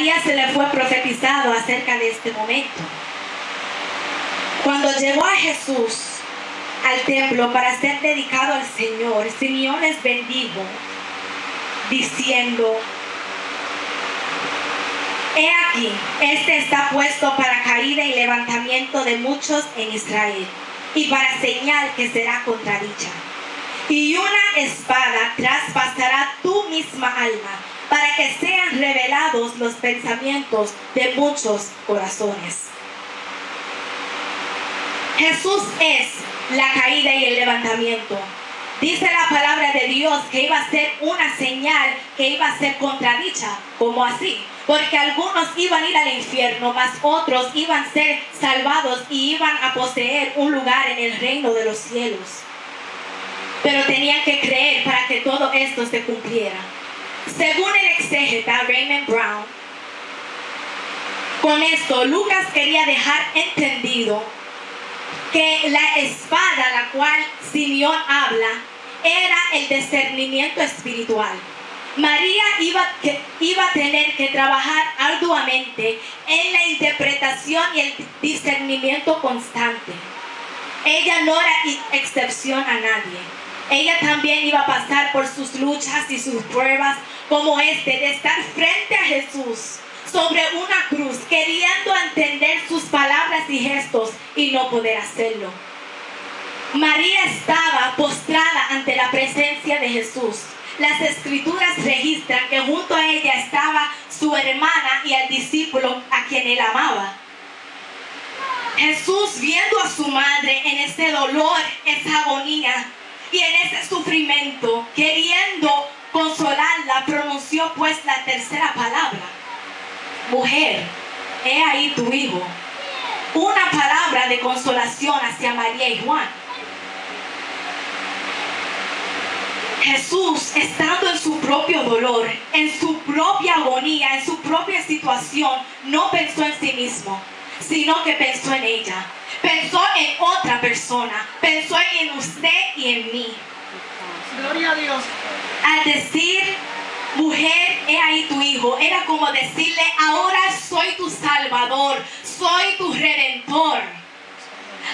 María se le fue profetizado acerca de este momento. Cuando llevó a Jesús al templo para ser dedicado al Señor, Simeón les bendijo, diciendo: he aquí, este está puesto para caída y levantamiento de muchos en Israel, y para señal que será contradicha. Y una espada traspasará tu misma alma, para que sean revelados los pensamientos de muchos corazones. Jesús es la caída y el levantamiento. Dice la palabra de Dios que iba a ser una señal que iba a ser contradicha. ¿Cómo así? Porque algunos iban a ir al infierno, mas otros iban a ser salvados y iban a poseer un lugar en el reino de los cielos. Pero tenían que creer para que todo esto se cumpliera. Según el exégeta Raymond Brown, con esto Lucas quería dejar entendido que la espada la cual Simeón habla era el discernimiento espiritual. María iba a tener que trabajar arduamente en la interpretación y el discernimiento constante. Ella no era excepción a nadie. Ella también iba a pasar por sus luchas y sus pruebas como de estar frente a Jesús sobre una cruz, queriendo entender sus palabras y gestos y no poder hacerlo. María estaba postrada ante la presencia de Jesús. Las escrituras registran que junto a ella estaba su hermana y el discípulo a quien él amaba. Jesús, viendo a su madre en ese dolor, esa agonía y en ese sufrimiento, queriendo consolarla, pronunció pues la tercera palabra: mujer, he ahí tu hijo. Una palabra de consolación hacia María y Juan. Jesús, estando en su propio dolor, en su propia agonía, en su propia situación, no pensó en sí mismo, sino que pensó en ella. Pensó en otra persona. Pensó en usted y en mí. Gloria a Dios. Al decir: mujer, he ahí tu hijo, era como decirle: ahora soy tu salvador, soy tu redentor.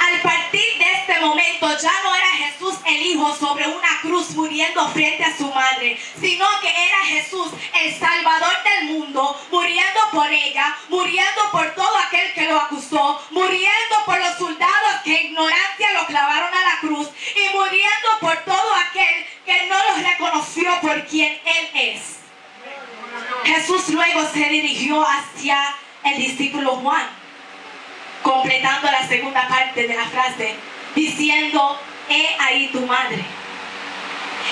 Al partir de este momento ya no era Jesús el hijo sobre una cruz muriendo frente a su madre, sino que era Jesús el salvador del mundo, muriendo por ella, muriendo por todo aquel que lo acusó, muriendo por los soldados que en ignorancia lo clavaron a la cruz y muriendo por todo aquel que no lo reconoció por quien él es. Jesús luego se dirigió hacia el discípulo Juan, completando la segunda parte de la frase, diciendo: he ahí tu madre.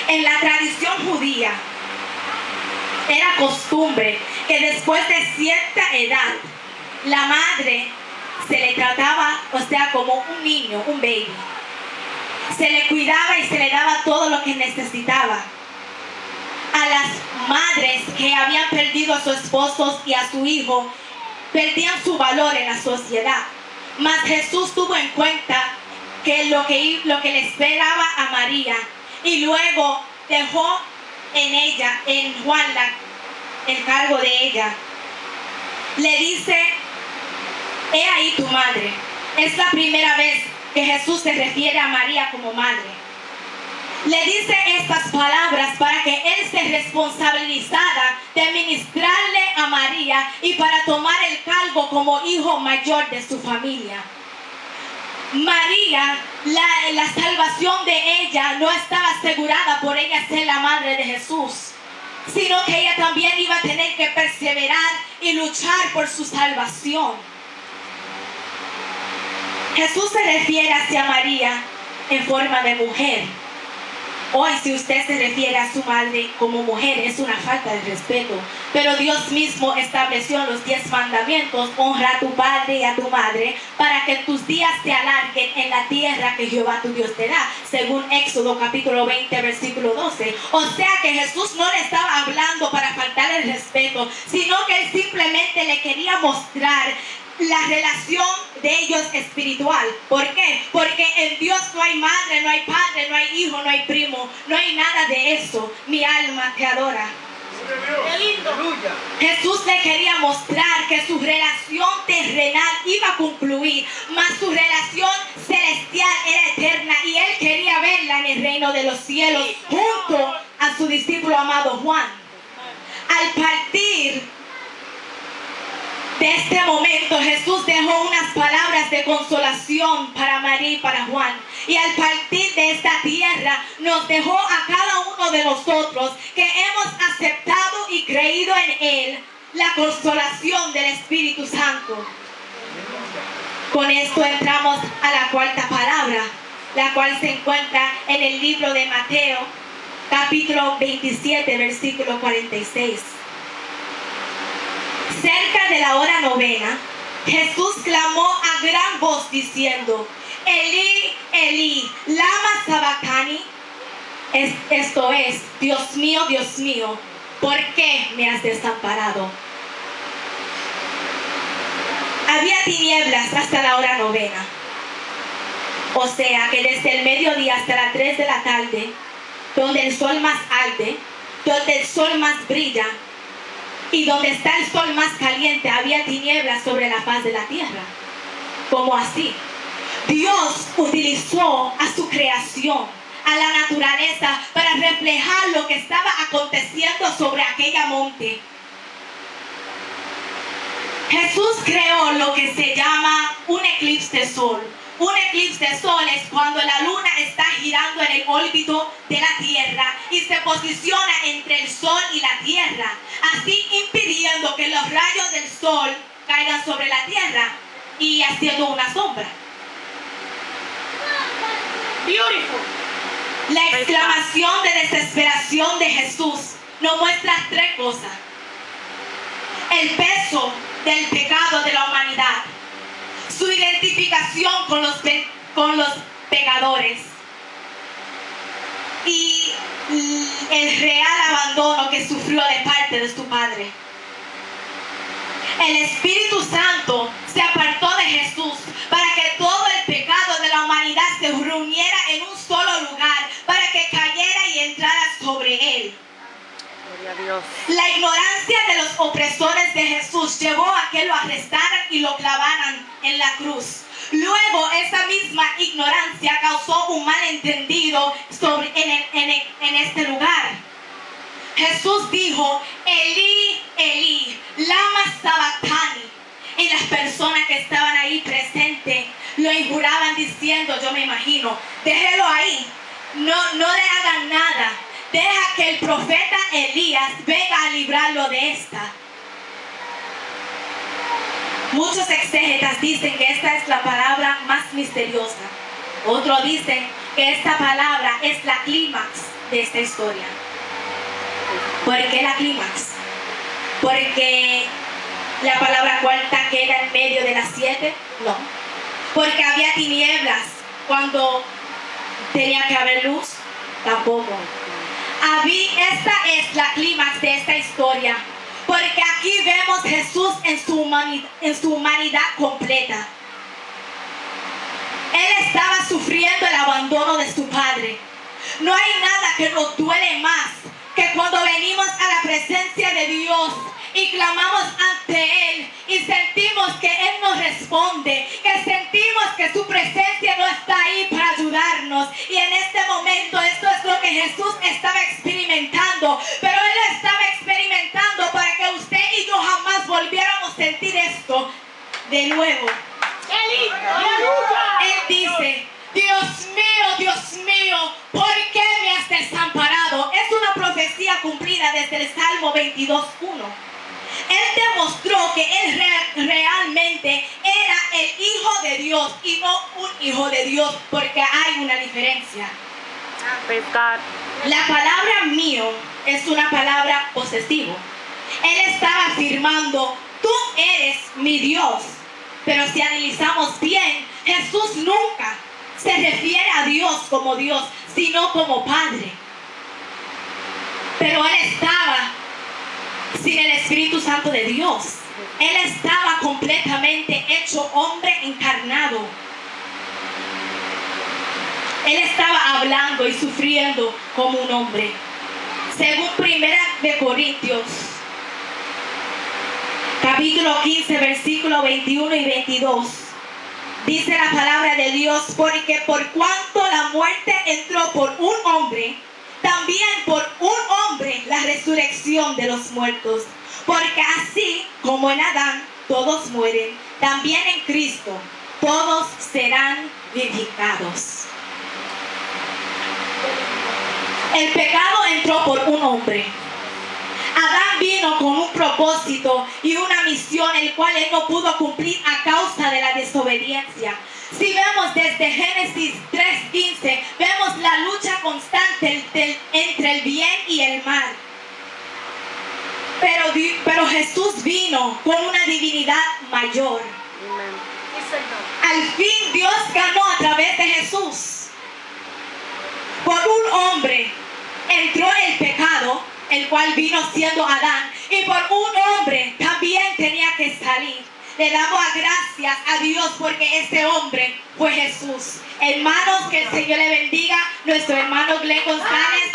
En la tradición judía era costumbre que después de cierta edad la madre se le trataba, como un niño, un baby. Se le cuidaba y se le daba todo lo que necesitaba. A las madres que habían perdido a sus esposos y a su hijo, perdían su valor en la sociedad. Mas Jesús tuvo en cuenta que lo que le esperaba a María, y luego dejó en ella, en Juan, el cargo de ella. Le dice: he ahí tu madre. Es la primera vez que Jesús se refiere a María como madre. Le dice estas palabras para que él se responsabilizara de ministrarle a María y para tomar el cargo como hijo mayor de su familia. María, la salvación de ella no estaba asegurada por ella ser la madre de Jesús, sino que ella también iba a tener que perseverar y luchar por su salvación. Jesús se refiere hacia María en forma de mujer. Hoy, si usted se refiere a su madre como mujer, es una falta de respeto. Pero Dios mismo estableció en los 10 mandamientos: honra a tu padre y a tu madre, para que tus días se alarguen en la tierra que Jehová tu Dios te da, según Éxodo capítulo 20, versículo 12. O sea que Jesús no le estaba hablando para faltar el respeto, sino que él simplemente le quería mostrar la relación de ellos espiritual. ¿Por qué? Porque en Dios no hay madre, no hay padre, no hay hijo, no hay primo, no hay nada de eso. Mi alma te adora. ¡Qué lindo! Aleluya. Jesús le quería mostrar que su relación terrenal iba a concluir, mas su relación celestial era eterna y él quería verla en el reino de los cielos junto a su discípulo amado Juan. Al partir de este momento, Jesús dejó unas palabras de consolación para María y para Juan. Y al partir de esta tierra, nos dejó a cada uno de nosotros que hemos aceptado y creído en Él la consolación del Espíritu Santo. Con esto entramos a la cuarta palabra, la cual se encuentra en el libro de Mateo, capítulo 27, versículo 46. Cerca de la hora novena, Jesús clamó a gran voz diciendo: Elí, Elí, lama sabactani. Esto es: Dios mío, ¿por qué me has desamparado? Había tinieblas hasta la hora novena. O sea que desde el mediodía hasta las 3 de la tarde, donde el sol más arde, donde el sol más brilla, y donde está el sol más caliente, había tinieblas sobre la faz de la tierra. ¿Cómo así? Dios utilizó a su creación, a la naturaleza, para reflejar lo que estaba aconteciendo sobre aquella monte. Jesús creó lo que se llama un eclipse de sol. Un eclipse de sol es cuando la luna está girando en el órbito de la tierra y se posiciona entre el sol y la tierra, así impidiendo que los rayos del sol caigan sobre la tierra y haciendo una sombra. Beautiful. La exclamación de desesperación de Jesús nos muestra tres cosas: el peso del pecado de la humanidad, su identificación con los pecadores y el real abandono que sufrió de parte de su Padre. El Espíritu Santo se apartó de Jesús para que todo el pecado de la humanidad se reuniera en un solo lugar, para que cayera y entrara sobre él. Gloria a Dios. La ignorancia de los opresores de Jesús llevó a que lo arrestaran y lo clavaran en la cruz. Luego esa misma ignorancia causó un malentendido en este lugar. Jesús dijo: Elí, Elí, lama sabactani. Y las personas que estaban ahí presentes lo injuraban diciendo, yo me imagino: déjelo ahí, no le hagan nada. Deja que el profeta Elías venga a librarlo de esta. Muchos exégetas dicen que esta es la palabra más misteriosa. Otros dicen que esta palabra es la clímax de esta historia. ¿Por qué la clímax? Porque la palabra cuarta queda en medio de las 7. No. Porque había tinieblas cuando tenía que haber luz. Tampoco. Esta es la clímax de esta historia, porque aquí vemos Jesús en su humanidad completa. Él estaba sufriendo el abandono de su Padre. No hay nada que nos duele más que cuando venimos a la presencia de Dios y clamamos ante Él y sentimos que Él nos responde, que sentimos que su presencia no está ahí para ayudarnos. Y en este momento esto es lo que Jesús estaba experimentando, pero Él lo estaba experimentando para que usted y yo jamás volviéramos a sentir esto de nuevo. Él dice: Dios mío, ¿por qué me has desamparado? Es una profecía cumplida desde el Salmo 22:1. Él demostró que Él realmente era el Hijo de Dios y no un hijo de Dios, porque hay una diferencia. La palabra mío es una palabra posesivo. Él estaba afirmando: tú eres mi Dios. Pero si analizamos bien, Jesús nunca se refiere a Dios como Dios, sino como Padre. Pero Él estaba sin el Espíritu Santo de Dios. Él estaba completamente hecho hombre encarnado. Él estaba hablando y sufriendo como un hombre. Según 1 de Corintios, capítulo 15, versículo 21 y 22. Dice la palabra de Dios, porque por cuanto la muerte entró por un hombre, también por un hombre la resurrección de los muertos. Porque así como en Adán todos mueren, también en Cristo todos serán vivificados. El pecado entró por un hombre. Adán vino con un propósito y una misión el cual él no pudo cumplir a causa de la desobediencia. Si vemos desde Génesis 3:15, vemos la lucha constante entre el bien y el mal. Pero Jesús vino con una divinidad mayor. Al fin Dios ganó a través de Jesús. Por un hombre entró el pecado, el cual vino siendo Adán, y por un hombre también tenía que salir. Le damos gracias a Dios porque ese hombre fue Jesús. Hermanos, que el Señor le bendiga. Nuestro hermano Glenn González